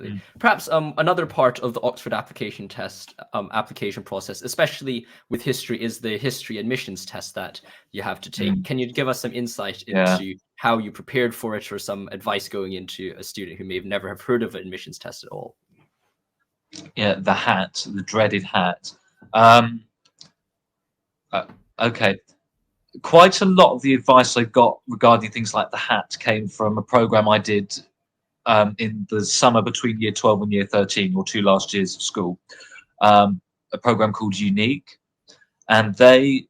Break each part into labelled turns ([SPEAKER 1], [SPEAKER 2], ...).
[SPEAKER 1] Mm.
[SPEAKER 2] Perhaps another part of the Oxford application test application process, especially with history, is the history admissions test that you have to take. Can you give us some insight into how you prepared for it, or some advice going into a student who may have never have heard of an admissions test at all?
[SPEAKER 1] Yeah, the dreaded hat. Okay. Quite a lot of the advice I got regarding things like the hat came from a program I did in the summer between year 12 and year 13, or 2 last years of school, a program called Unique. And they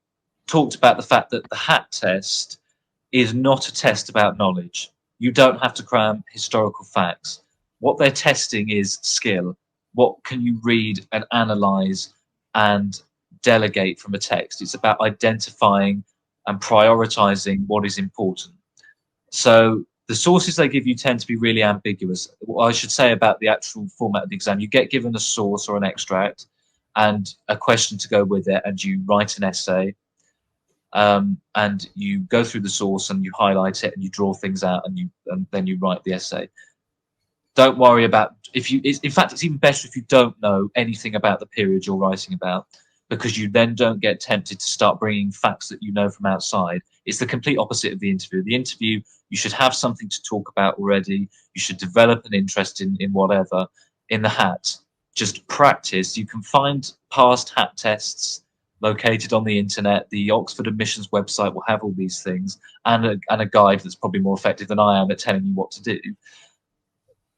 [SPEAKER 1] talked about the fact that the hat test is not a test about knowledge. You don't have to cram historical facts. What they're testing is skill. What can you read and analyze and delegate from a text? It's about identifying and prioritizing what is important. So the sources they give you tend to be really ambiguous. What I should say about the actual format of the exam: you get given a source or an extract and a question to go with it, and you write an essay, and you go through the source and you highlight it and you draw things out, and then you write the essay. Don't worry about in fact, it's even better if you don't know anything about the period you're writing about, because you then don't get tempted to start bringing facts that you know from outside. It's the complete opposite of the interview. The interview, you should have something to talk about already. You should develop an interest in whatever. In the hat, just practice. You can find past hat tests located on the internet. The Oxford admissions website will have all these things, and a guide that's probably more effective than I am at telling you what to do.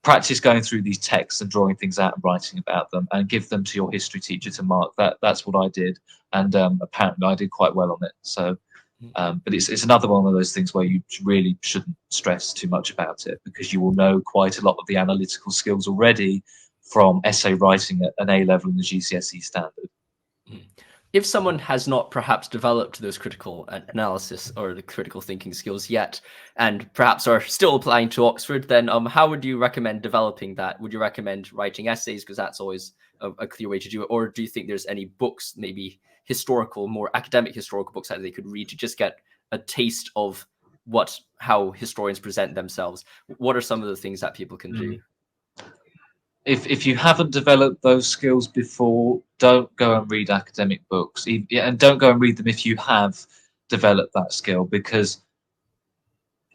[SPEAKER 1] Practice going through these texts and drawing things out and writing about them, and give them to your history teacher to mark. That's what I did, and apparently I did quite well on it. So, but it's another one of those things where you really shouldn't stress too much about it, because you will know quite a lot of the analytical skills already from essay writing at an A level in the GCSE standard.
[SPEAKER 2] If someone has not perhaps developed those critical analysis or the critical thinking skills yet, and perhaps are still applying to Oxford, then how would you recommend developing that? Would you recommend writing essays, because that's always a clear way to do it? Or do you think there's any books, maybe historical, more academic historical books that they could read to just get a taste of how historians present themselves? What are some of the things that people can do?
[SPEAKER 1] If you haven't developed those skills before, don't go and read academic books, and don't go and read them if you have developed that skill, because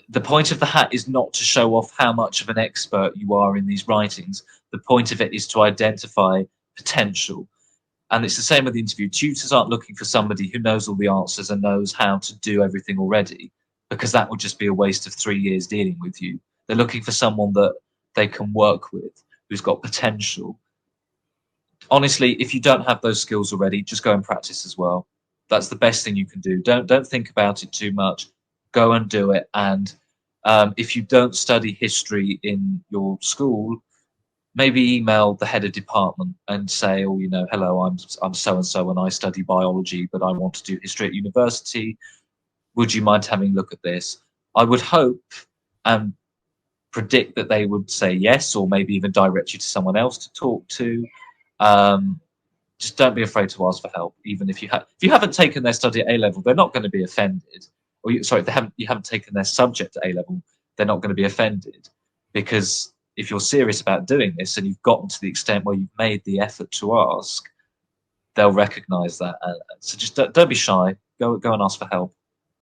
[SPEAKER 1] the point of the hat is not to show off how much of an expert you are in these writings. The point of it is to identify potential. And it's the same with the interview. Tutors aren't looking for somebody who knows all the answers and knows how to do everything already, because that would just be a waste of 3 years dealing with you. They're looking for someone that they can work with, who's got potential. Honestly, if you don't have those skills already, just go and practice as well. That's the best thing you can do. Don't think about it too much. Go and do it. And if you don't study history in your school, maybe email the head of department and say, oh, hello, I'm so and so, and I study biology, but I want to do history at university. Would you mind having a look at this? I would hope and predict that they would say yes, or maybe even direct you to someone else to talk to. Just don't be afraid to ask for help, even if you haven't taken their study at A level, they're not going to be offended. Or if you haven't taken their subject at A level, they're not going to be offended, because if you're serious about doing this and you've gotten to the extent where you've made the effort to ask, they'll recognise that. So just don't be shy. Go and ask for help.